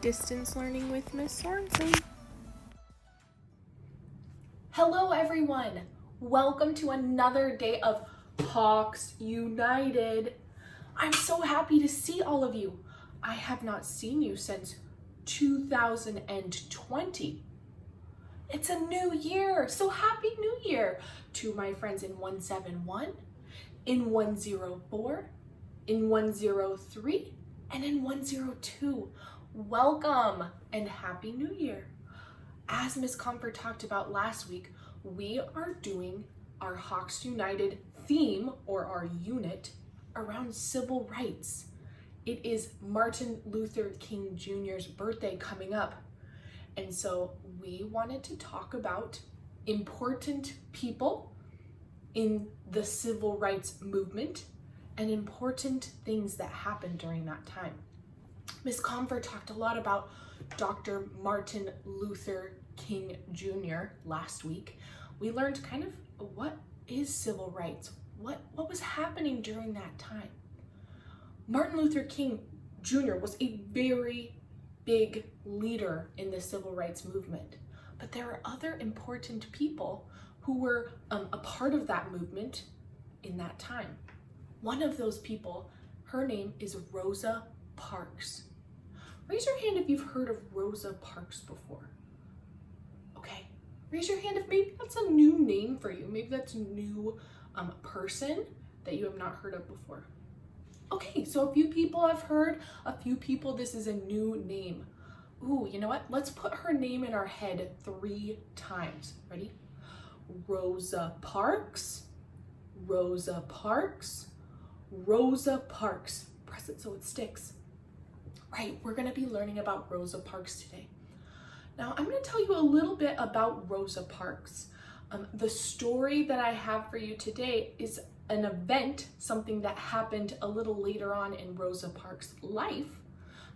Distance Learning with Miss Sorensen. Hello everyone! Welcome to another day of Hawks United. I'm so happy to see all of you. I have not seen you since 2020. It's a new year, so happy new year to my friends in 171, in 104, in 103, and in 102. Welcome and happy new year. As Miss Comfort talked about last week, we are doing our Hawks United theme, or our unit, around civil rights. It is Martin Luther King Jr.'s birthday coming up. And so we wanted to talk about important people in the civil rights movement and important things that happened during that time. Miss Comfort talked a lot about Dr. Martin Luther King Jr. last week. We learned kind of what is civil rights, what was happening during that time. Martin Luther King Jr. was a very big leader in the civil rights movement, but there are other important people who were a part of that movement in that time. One of those people, her name is Rosa Parks. Raise your hand if you've heard of Rosa Parks before. Okay, raise your hand if maybe that's a new name for you. Maybe that's a new person that you have not heard of before. Okay, so a few people have heard, a few people this is a new name. Ooh, you know what? Let's put her name in our head 3 times. Ready? Rosa Parks, Rosa Parks, Rosa Parks. Press it so it sticks. Right, we're gonna be learning about Rosa Parks today. Now, I'm gonna tell you a little bit about Rosa Parks. The story that I have for you today is an event, something that happened a little later on in Rosa Parks' life,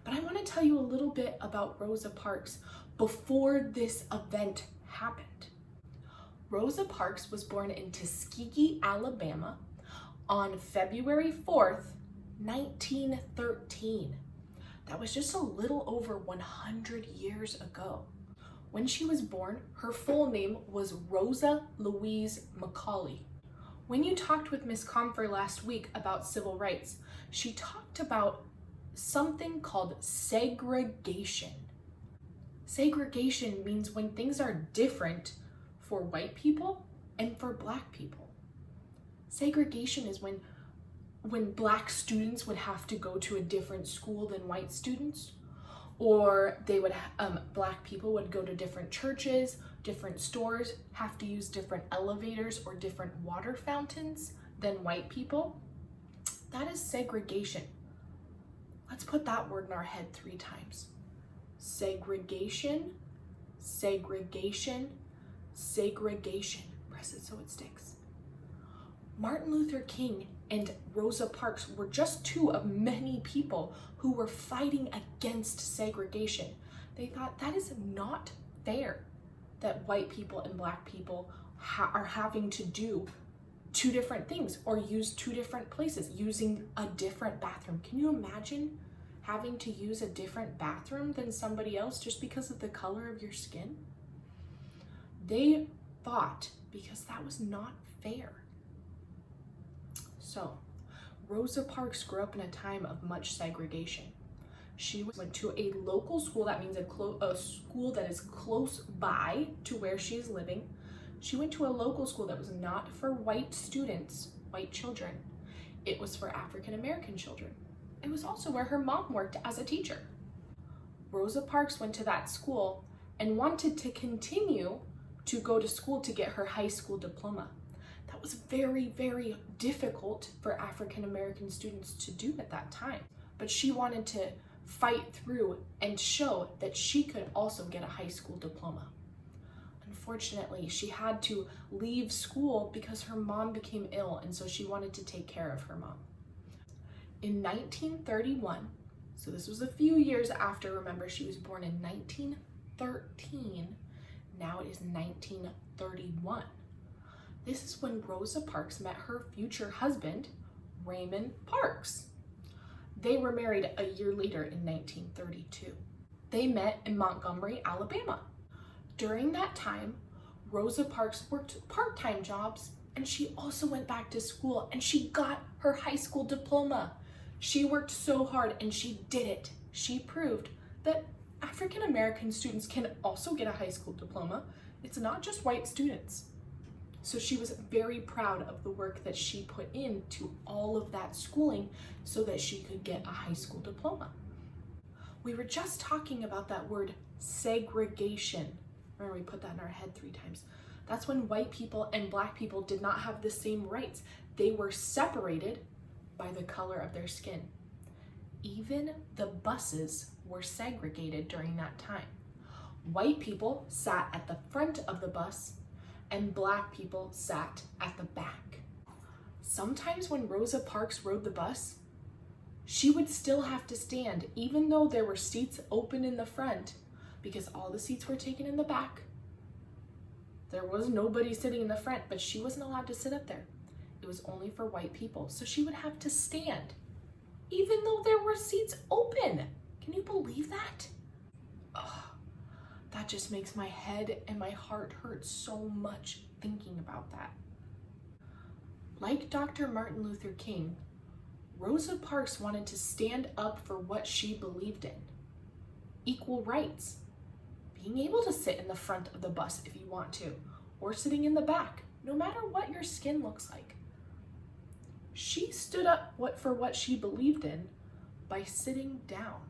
but I wanna tell you a little bit about Rosa Parks before this event happened. Rosa Parks was born in Tuskegee, Alabama on February 4th, 1913. That was just a little over 100 years ago. When she was born, her full name was Rosa Louise McCauley. When you talked with Miss Comfort last week about civil rights, she talked about something called segregation. Segregation means when things are different for white people and for black people. Segregation is when black students would have to go to a different school than white students, or they would black people would go to different churches, different stores, have to use different elevators or different water fountains than white people. That is segregation. Let's put that word in our head 3 times. Segregation, segregation, segregation. Press it so it sticks. Martin Luther King and Rosa Parks were just 2 of many people who were fighting against segregation. They thought that is not fair that white people and black people are having to do 2 different things or use 2 different places, using a different bathroom. Can you imagine having to use a different bathroom than somebody else just because of the color of your skin? They fought because that was not fair. So, Rosa Parks grew up in a time of much segregation. She went to a local school, that means a school that is close by to where she is living. She went to a local school that was not for white students, white children. It was for African American children. It was also where her mom worked as a teacher. Rosa Parks went to that school and wanted to continue to go to school to get her high school diploma. That was very, very difficult for African American students to do at that time. But she wanted to fight through and show that she could also get a high school diploma. Unfortunately, she had to leave school because her mom became ill, and so she wanted to take care of her mom. In 1931, so this was a few years after, remember she was born in 1913, now it is 1931. This is when Rosa Parks met her future husband, Raymond Parks. They were married a year later in 1932. They met in Montgomery, Alabama. During that time, Rosa Parks worked part-time jobs, and she also went back to school, and she got her high school diploma. She worked so hard, and she did it. She proved that African American students can also get a high school diploma. It's not just white students. So she was very proud of the work that she put into all of that schooling so that she could get a high school diploma. We were just talking about that word segregation. Remember, we put that in our head 3 times. That's when white people and black people did not have the same rights. They were separated by the color of their skin. Even the buses were segregated during that time. White people sat at the front of the bus and black people sat at the back. Sometimes when Rosa Parks rode the bus, she would still have to stand even though there were seats open in the front because all the seats were taken in the back. There was nobody sitting in the front, but she wasn't allowed to sit up there. It was only for white people, so she would have to stand even though there were seats open. Can you believe that? Oh, that just makes my head and my heart hurt so much thinking about that. Like Dr. Martin Luther King, Rosa Parks wanted to stand up for what she believed in. Equal rights. Being able to sit in the front of the bus if you want to, or sitting in the back, no matter what your skin looks like. She stood up for what she believed in by sitting down.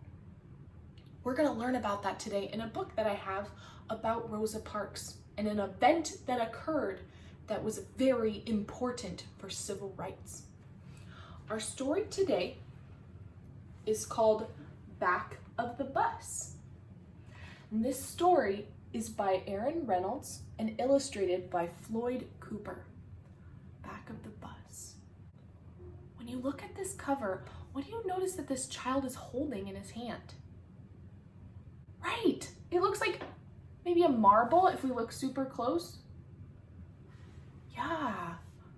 We're going to learn about that today in a book that I have about Rosa Parks and an event that occurred that was very important for civil rights. Our story today is called Back of the Bus. And this story is by Aaron Reynolds and illustrated by Floyd Cooper. Back of the Bus. When you look at this cover, what do you notice that this child is holding in his hand? Right, it looks like maybe a marble if we look super close. Yeah.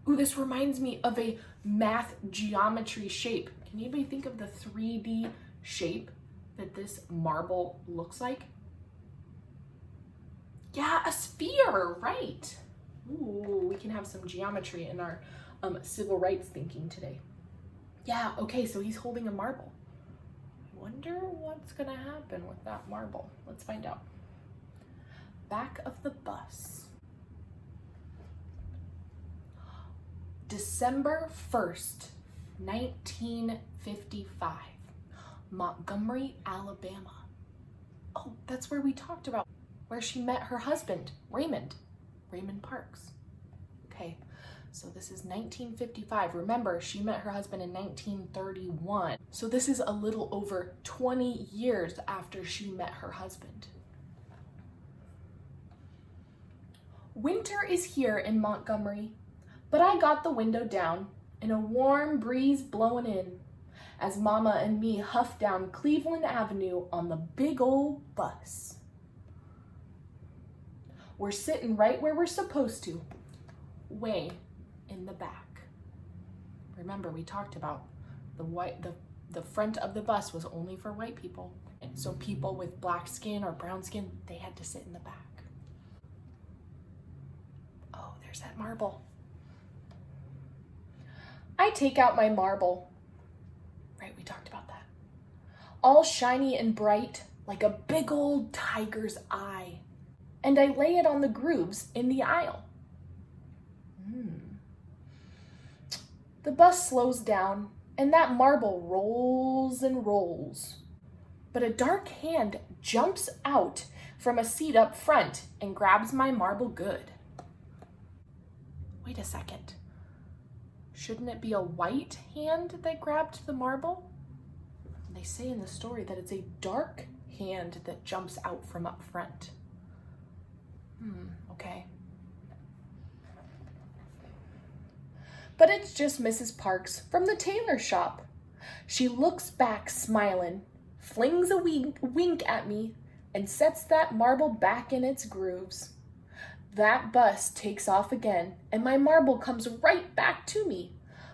Ooh, this reminds me of a math geometry shape. Can anybody think of the 3D shape that this marble looks like? Yeah, a sphere, right. Ooh, we can have some geometry in our civil rights thinking today. Yeah, okay, so he's holding a marble. I wonder what's gonna happen with that marble. Let's find out. Back of the bus. December 1st, 1955, Montgomery, Alabama. Oh, that's where we talked about where she met her husband, Raymond Parks. Okay, so this is 1955. Remember, she met her husband in 1931. So this is a little over 20 years after she met her husband. Winter is here in Montgomery, but I got the window down and a warm breeze blowing in as Mama and me huff down Cleveland Avenue on the big old bus. We're sitting right where we're supposed to, way in the back. Remember, we talked about the front of the bus was only for white people. And so people with black skin or brown skin, they had to sit in the back. Oh, there's that marble. I take out my marble. Right, we talked about that. All shiny and bright, like a big old tiger's eye. And I lay it on the grooves in the aisle. The bus slows down, and that marble rolls and rolls. But a dark hand jumps out from a seat up front and grabs my marble good. Wait a second. Shouldn't it be a white hand that grabbed the marble? They say in the story that it's a dark hand that jumps out from up front. Okay. But it's just Mrs. Parks from the tailor shop. She looks back smiling, flings a wink at me, and sets that marble back in its grooves. That bus takes off again, and my marble comes right back to me,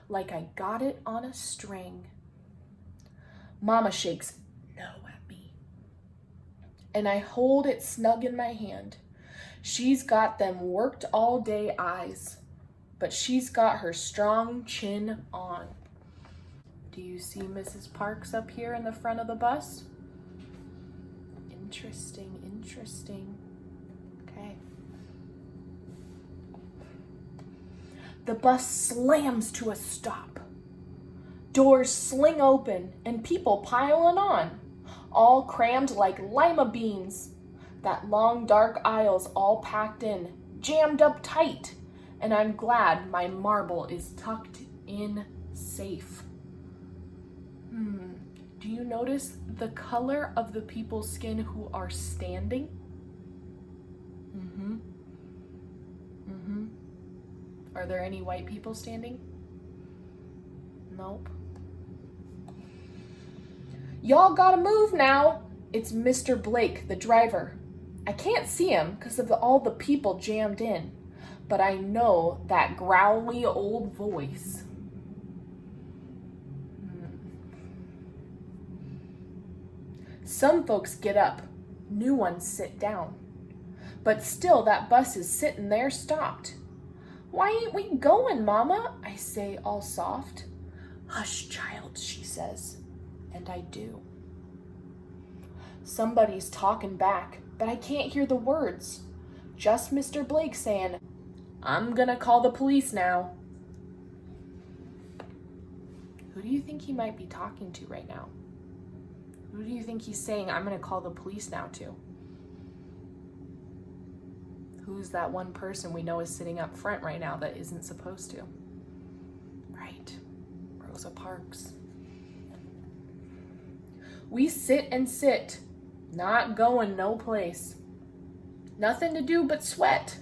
like I got it on a string. Mama shakes no at me. and I hold it snug in my hand. She's got them worked all day eyes, but she's got her strong chin on. Do you see Mrs. Parks up here in the front of the bus? Interesting, interesting. Okay. The bus slams to a stop. Doors sling open and people piling on, all crammed like lima beans. That long dark aisle's all packed in, jammed up tight, and I'm glad my marble is tucked in safe. Do you notice the color of the people's skin who are standing? Are there any white people standing? Nope. Y'all gotta move now. It's Mr. Blake, the driver. I can't see him because of all the people jammed in, but I know that growly old voice. Some folks get up, new ones sit down, but still that bus is sitting there stopped. Why ain't we going, Mama? I say all soft. Hush, child, she says, and I do. Somebody's talking back, but I can't hear the words. Just Mr. Blake saying, I'm gonna call the police now. Who do you think he might be talking to right now? Who do you think he's saying, I'm gonna call the police now to? Who's that one person we know is sitting up front right now that isn't supposed to? Right, Rosa Parks. We sit and sit, not going no place. Nothing to do but sweat.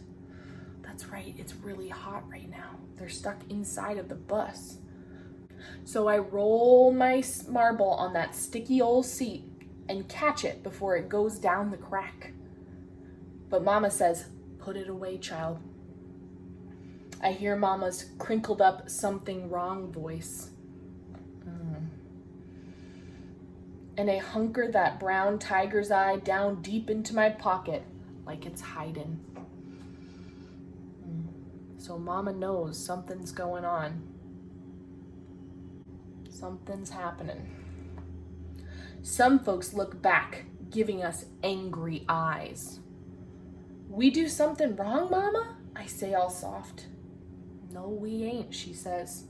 That's right, it's really hot right now. They're stuck inside of the bus. So I roll my marble on that sticky old seat and catch it before it goes down the crack. But Mama says, put it away, child. I hear Mama's crinkled up something wrong voice. And I hunker that brown tiger's eye down deep into my pocket like it's hiding. So Mama knows something's going on. Something's happening. Some folks look back, giving us angry eyes. We do something wrong, Mama? I say all soft. No, we ain't, she says.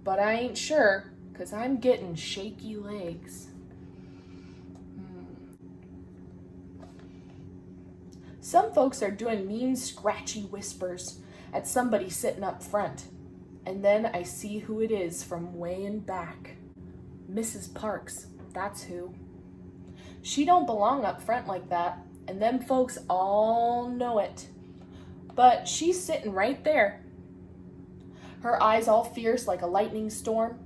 But I ain't sure, 'cause I'm getting shaky legs. Some folks are doing mean, scratchy whispers at somebody sitting up front. And then I see who it is from way in back. Mrs. Parks, that's who. She don't belong up front like that, and them folks all know it. But she's sitting right there. Her eyes all fierce like a lightning storm,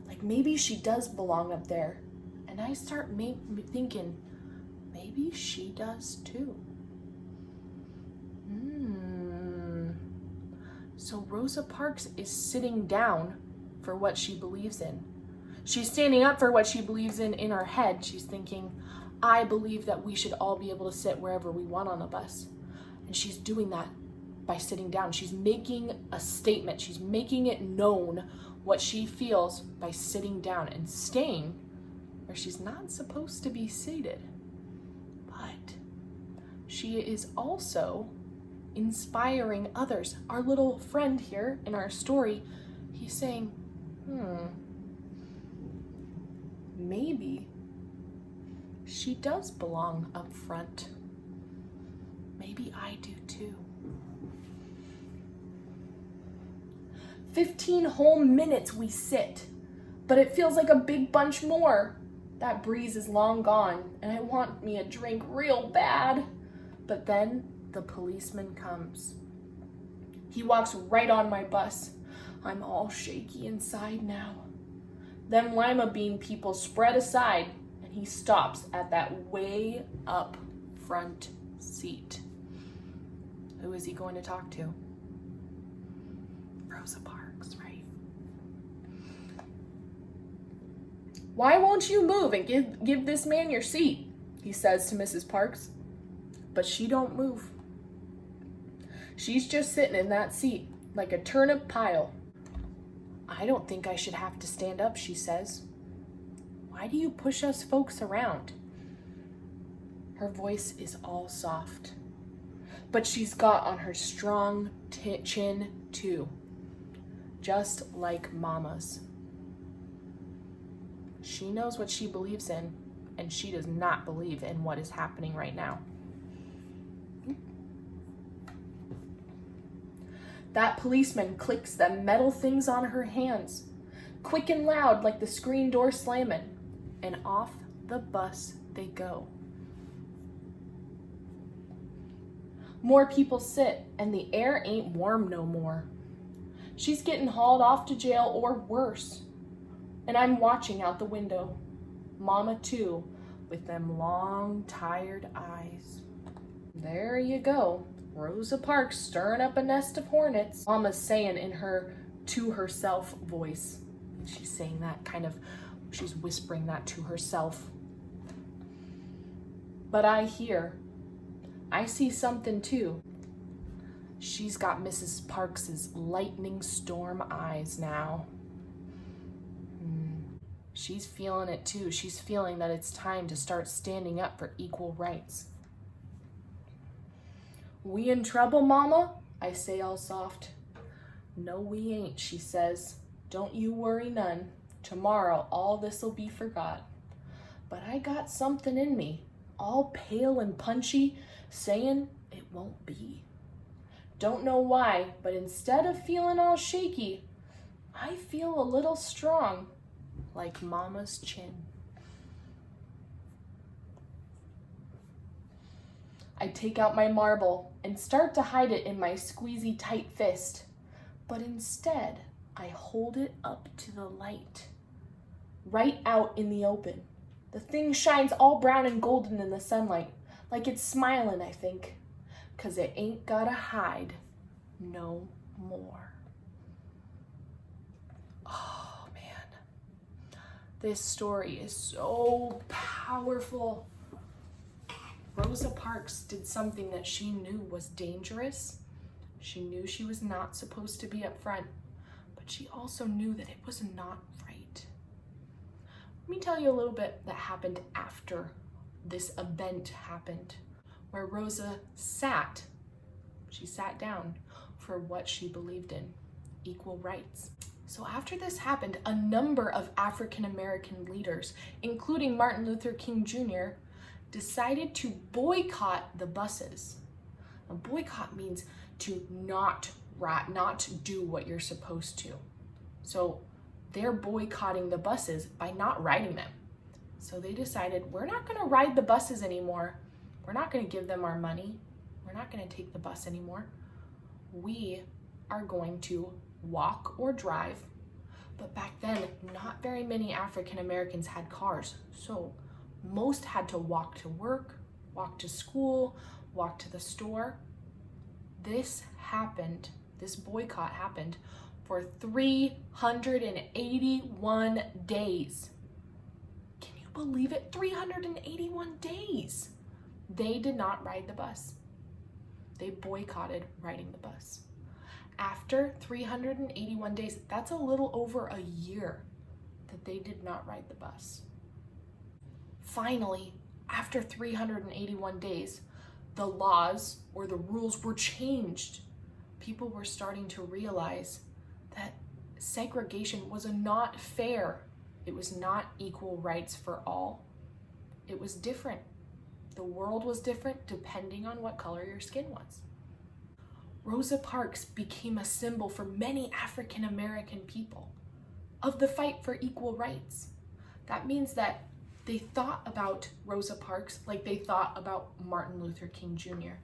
like maybe she does belong up there. And I start thinking, maybe she does too. So Rosa Parks is sitting down for what she believes in. She's standing up for what she believes in her head. She's thinking, I believe that we should all be able to sit wherever we want on the bus. And she's doing that by sitting down. She's making a statement. She's making it known what she feels by sitting down and staying where she's not supposed to be seated. But she is also inspiring others. Our little friend here in our story, he's saying, maybe she does belong up front. Maybe I do too. 15 whole minutes we sit, but it feels like a big bunch more. That breeze is long gone, and I want me a drink real bad. But then the policeman comes. He walks right on my bus. I'm all shaky inside now. Them lima bean people spread aside, and he stops at that way up front seat. Who is he going to talk to? Rosa Parks, right? Why won't you move and give this man your seat? He says to Mrs. Parks. but she don't move. She's just sitting in that seat like a turnip pile. I don't think I should have to stand up, she says. Why do you push us folks around? Her voice is all soft, but she's got on her strong chin too, just like Mama's. She knows what she believes in, and she does not believe in what is happening right now. That policeman clicks the metal things on her hands, quick and loud like the screen door slamming, and off the bus they go. More people sit, and the air ain't warm no more. She's getting hauled off to jail or worse. And I'm watching out the window. Mama too, with them long, tired eyes. There you go. Rosa Parks stirring up a nest of hornets. Mama's saying in her to herself voice. She's saying that she's whispering that to herself. But I see something too. She's got Mrs. Parks's lightning storm eyes now. She's feeling it too. She's feeling that it's time to start standing up for equal rights. We in trouble, Mama? I say all soft. No, we ain't, she says. Don't you worry none. Tomorrow all this'll be forgot. But I got something in me, all pale and punchy, saying it won't be. Don't know why, but instead of feeling all shaky, I feel a little strong, like Mama's chin. I take out my marble and start to hide it in my squeezy tight fist, but instead I hold it up to the light, right out in the open. The thing shines all brown and golden in the sunlight, like it's smiling, I think, 'cause it ain't gotta hide no more. Oh man, this story is so powerful. Rosa Parks did something that she knew was dangerous. She knew she was not supposed to be up front, but she also knew that it was not right. Let me tell you a little bit that happened after this event happened, where Rosa sat down for what she believed in, equal rights. So after this happened, a number of African American leaders, including Martin Luther King Jr., decided to boycott the buses. A boycott means to not do what you're supposed to. So they're boycotting the buses by not riding them. So they decided, we're not gonna ride the buses anymore. We're not gonna give them our money. We're not gonna take the bus anymore. We are going to walk or drive. But back then, not very many African Americans had cars. So most had to walk to work, walk to school, walk to the store. This boycott happened for 381 days. Can you believe it? 381 days. They did not ride the bus. They boycotted riding the bus. After 381 days, that's a little over a year that they did not ride the bus. Finally, after 381 days, the laws or the rules were changed. People were starting to realize that segregation was not fair. It was not equal rights for all. It was different. The world was different depending on what color your skin was. Rosa Parks became a symbol for many African American people of the fight for equal rights. That means that they thought about Rosa Parks like they thought about Martin Luther King Jr.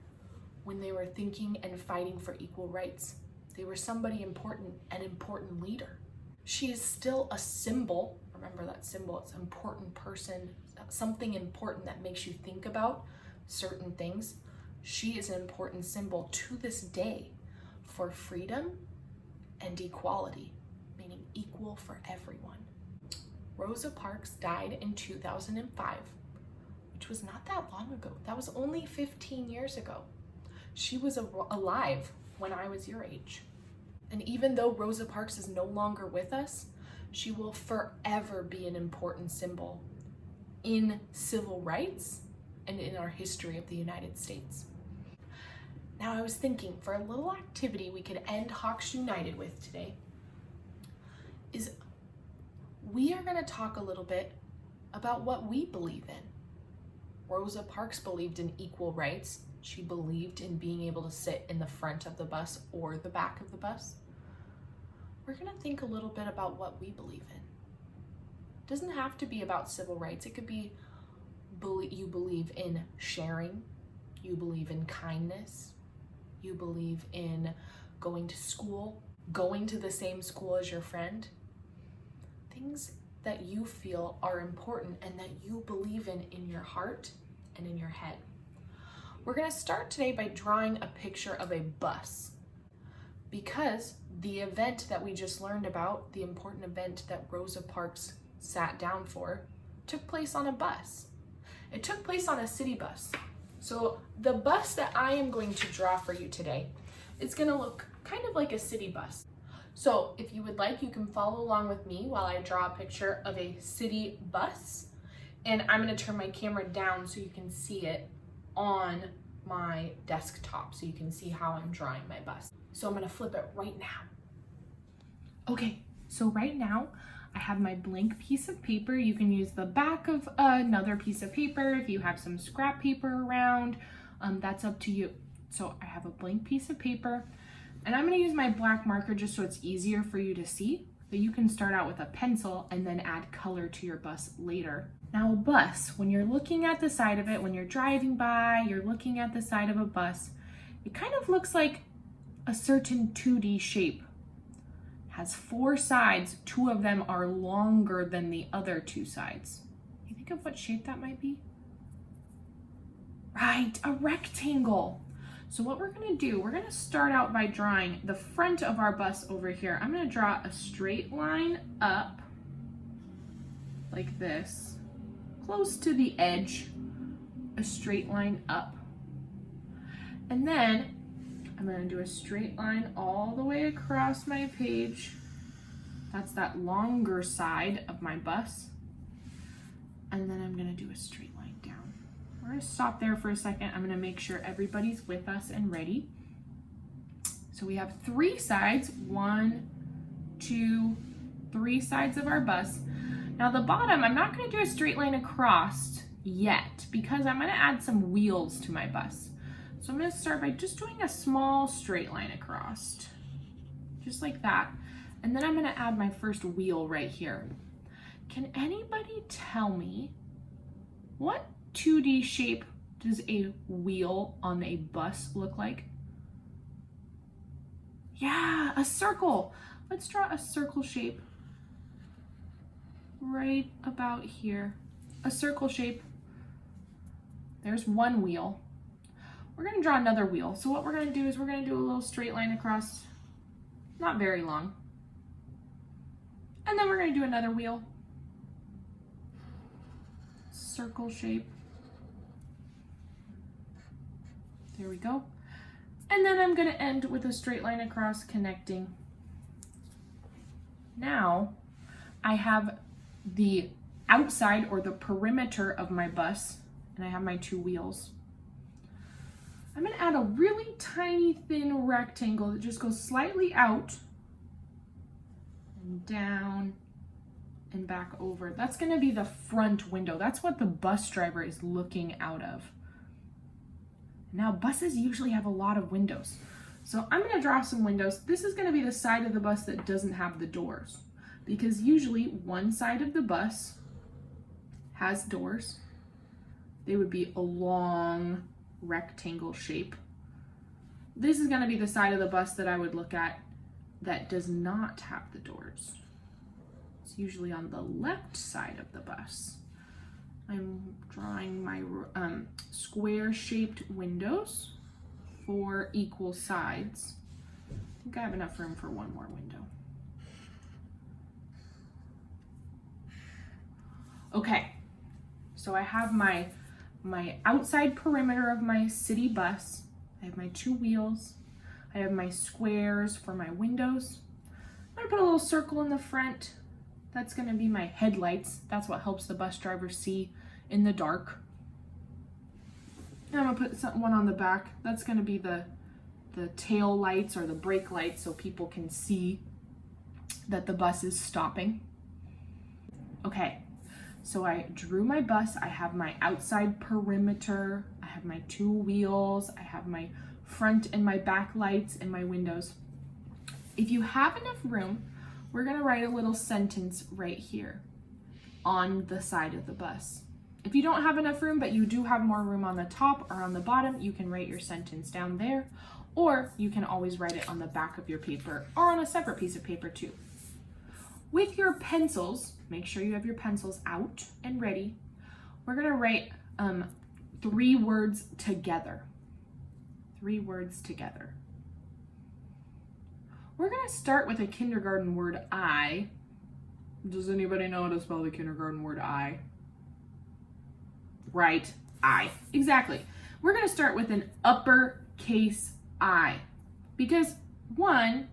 when they were thinking and fighting for equal rights. They were somebody important, an important leader. She is still a symbol. Remember that symbol, it's an important person, something important that makes you think about certain things. She is an important symbol to this day for freedom and equality, meaning equal for everyone. Rosa Parks died in 2005, which was not that long ago. That was only 15 years ago. She was alive when I was your age. And even though Rosa Parks is no longer with us, she will forever be an important symbol in civil rights and in our history of the United States. Now I was thinking, for a little activity we could end Hawks United with today, is we are going to talk a little bit about what we believe in. Rosa Parks believed in equal rights. She believed in being able to sit in the front of the bus or the back of the bus. We're going to think a little bit about what we believe in. It doesn't have to be about civil rights. It could be you believe in sharing, you believe in kindness, you believe in going to school, going to the same school as your friend. Things that you feel are important and that you believe in your heart and in your head. We're going to start today by drawing a picture of a bus, because the event that we just learned about, the important event that Rosa Parks sat down for, took place on a bus. It took place on a city bus. So the bus that I am going to draw for you today is going to look kind of like a city bus. So if you would like, you can follow along with me while I draw a picture of a city bus. And I'm going to turn my camera down so you can see it on my desktop, so you can see how I'm drawing my bus. So I'm going to flip it right now. Okay, so right now I have my blank piece of paper. You can use the back of another piece of paper if you have some scrap paper around. That's up to you. So I have a blank piece of paper, and I'm going to use my black marker just so it's easier for you to see. But you can start out with a pencil and then add color to your bus later. Now a bus, when you're looking at the side of it, when you're driving by, you're looking at the side of a bus, it kind of looks like a certain 2D shape. It has 4 sides, 2 of them are longer than the other 2 sides. Can you think of what shape that might be? Right, a rectangle. So what we're going to do, we're going to start out by drawing the front of our bus over here. I'm going to draw a straight line up like this, close to the edge, a straight line up. And then I'm going to do a straight line all the way across my page. That's that longer side of my bus. And then I'm going to do a straight line down. We're going to stop there for a second. I'm going to make sure everybody's with us and ready. So we have 3 sides, 1, 2, 3 sides of our bus. Now the bottom, I'm not going to do a straight line across yet because I'm going to add some wheels to my bus. So I'm going to start by just doing a small straight line across, just like that. And then I'm going to add my first wheel right here. Can anybody tell me what 2D shape does a wheel on a bus look like? Yeah, a circle. Let's draw a circle shape right about here. A circle shape. There's one wheel. We're going to draw another wheel. So what we're going to do is we're going to do a little straight line across, not very long. And then we're going to do another wheel. Circle shape. There we go. And then I'm going to end with a straight line across connecting. Now I have the outside or the perimeter of my bus, and I have my 2 wheels. I'm going to add a really tiny thin rectangle that just goes slightly out and down and back over. That's going to be the front window. That's what the bus driver is looking out of. Now buses usually have a lot of windows. So I'm going to draw some windows. This is going to be the side of the bus that doesn't have the doors, because usually one side of the bus has doors. They would be a long rectangle shape. This is going to be the side of the bus that I would look at that does not have the doors. It's usually on the left side of the bus. I'm drawing my square-shaped windows, 4 equal sides. I think I have enough room for one more window. Okay, so I have my my outside perimeter of my city bus. I have my 2 wheels. I have my squares for my windows. I'm gonna put a little circle in the front. That's gonna be my headlights. That's what helps the bus driver see in the dark. And I'm gonna put one on the back. That's gonna be the tail lights or the brake lights so people can see that the bus is stopping. Okay, so I drew my bus. I have my outside perimeter. I have my 2 wheels. I have my front and my back lights and my windows. If you have enough room, we're gonna write a little sentence right here on the side of the bus. If you don't have enough room, but you do have more room on the top or on the bottom, you can write your sentence down there, or you can always write it on the back of your paper or on a separate piece of paper too. With your pencils, make sure you have your pencils out and ready. We're gonna write 3 words together. 3 words together. We're gonna start with a kindergarten word I. Does anybody know how to spell the kindergarten word I? Right, I. Exactly. We're gonna start with an uppercase I, because 1,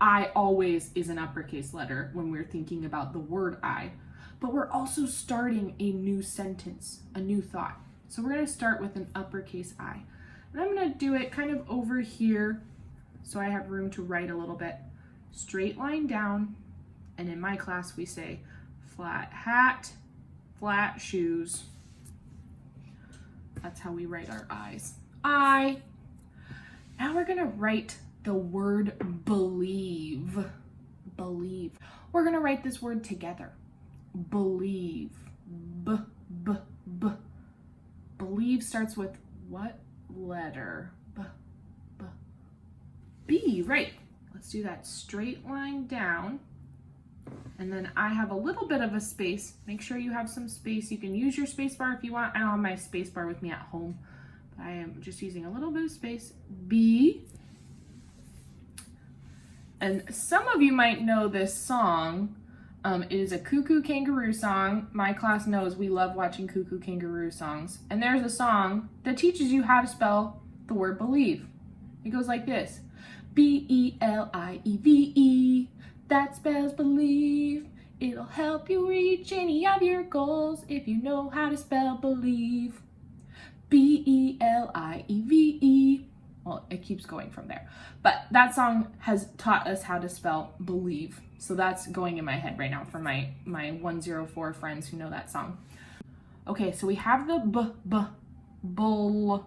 I always is an uppercase letter when we're thinking about the word I, but we're also starting a new sentence, a new thought. So we're gonna start with an uppercase I. And I'm gonna do it kind of over here so I have room to write a little bit. Straight line down, and in my class we say flat hat, flat shoes. That's how we write our I's. I. Now we're gonna write the word believe. Believe. We're gonna write this word together. Believe. B, b, b. Believe starts with what letter? B, b. B, right. Let's do that. Straight line down. And then I have a little bit of a space. Make sure you have some space. You can use your space bar if you want. I don't have my space bar with me at home. I am just using a little bit of space. B. And some of you might know this song. It is a Cuckoo Kangaroo song. My class knows we love watching Cuckoo Kangaroo songs. And there's a song that teaches you how to spell the word believe. It goes like this. B-E-L-I-E-V-E. That spells believe. It'll help you reach any of your goals if you know how to spell believe. B-E-L-I-E-V-E. Well, it keeps going from there. But that song has taught us how to spell believe. So that's going in my head right now for my 104 friends who know that song. Okay, so we have the bull.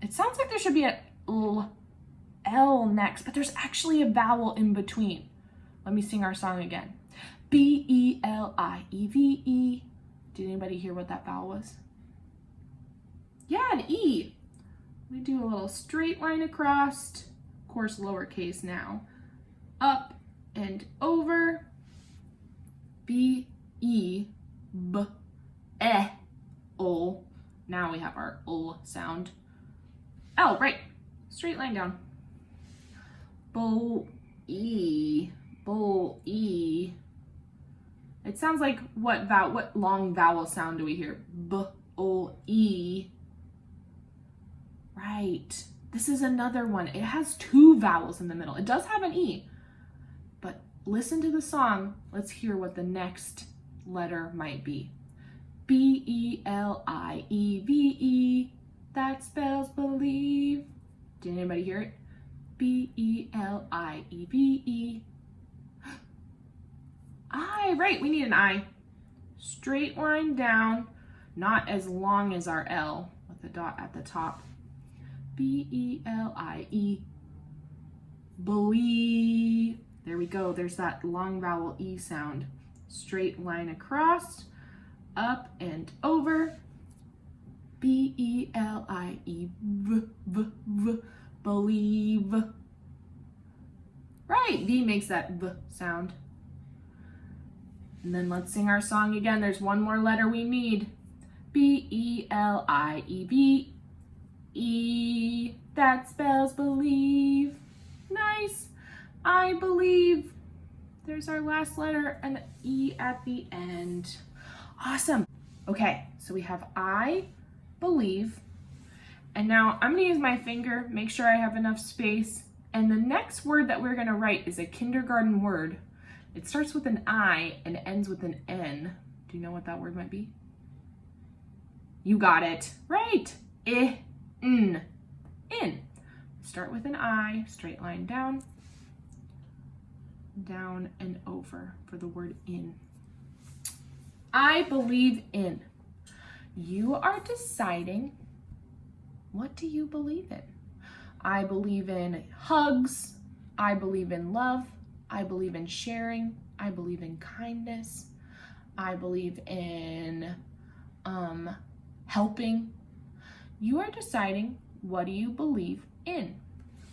It sounds like there should be a L next, but there's actually a vowel in between. Let me sing our song again. B-E-L-I-E-V-E. Did anybody hear what that vowel was? Yeah, an E. We do a little straight line across, of course lowercase now, up and over, B-E-B-E-O. Now we have our L sound. L, right, straight line down. Bull-E, bull-E. It sounds like what long vowel sound do we hear? B-O-E. Right. This is another one. It has 2 vowels in the middle. It does have an E. But listen to the song. Let's hear what the next letter might be. B-E-L-I-E-V-E. That spells believe. Did anybody hear it? B-E-L-I-E-V-E. I, right, we need an I. Straight line down, not as long as our L with the dot at the top. B-E-L-I-E. Believe. There we go, there's that long vowel E sound. Straight line across, up and over. B-E-L-I-E-V-V-V. Believe. Right, V makes that V sound. And then let's sing our song again. There's one more letter we need. B-E-L-I-E-V-E. That spells believe. Nice. I believe. There's our last letter, an E at the end. Awesome. Okay, so we have I believe. And now I'm gonna use my finger, make sure I have enough space. And the next word that we're gonna write is a kindergarten word. It starts with an I and ends with an N. Do you know what that word might be? You got it. Right. In. Start with an I, straight line down, down and over for the word in. I believe in. You are deciding, what do you believe in? I believe in hugs. I believe in love. I believe in sharing. I believe in kindness. I believe in helping. You are deciding, what do you believe in?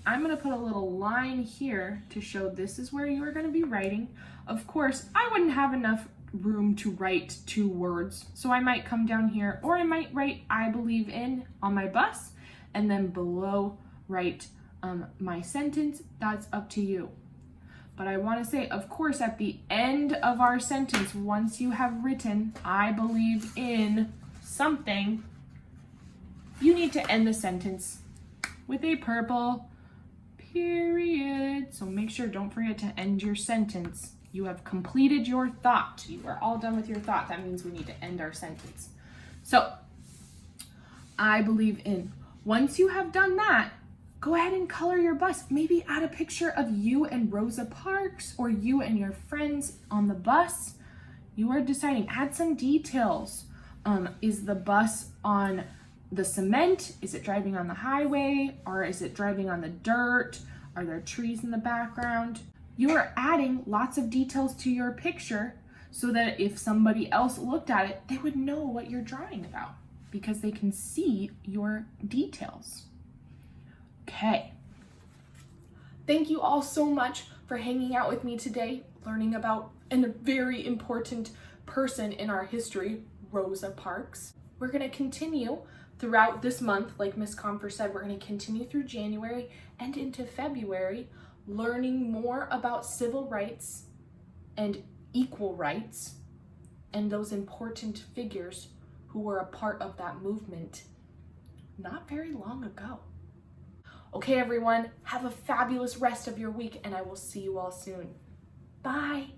I'm going to put a little line here to show this is where you are going to be writing. Of course, I wouldn't have enough room to write 2 words, so I might come down here, or I might write I believe in on my bus, and then below write my sentence. That's up to you. But I want to say, of course, at the end of our sentence, once you have written I believe in something, you need to end the sentence with a purple period. So make sure, don't forget to end your sentence. You have completed your thought. You are all done with your thought. That means we need to end our sentence. So, I believe in. Once you have done that, go ahead and color your bus. Maybe add a picture of you and Rosa Parks, or you and your friends on the bus. You are deciding. Add some details. Is the bus on the cement? Is it driving on the highway? Or is it driving on the dirt? Are there trees in the background? You are adding lots of details to your picture so that if somebody else looked at it, they would know what you're drawing about because they can see your details. Okay. Thank you all so much for hanging out with me today, learning about a very important person in our history, Rosa Parks. We're going to continue throughout this month, like Miss Comfer said, we're going to continue through January and into February, learning more about civil rights and equal rights and those important figures who were a part of that movement not very long ago. Okay, everyone, have a fabulous rest of your week, and I will see you all soon. Bye.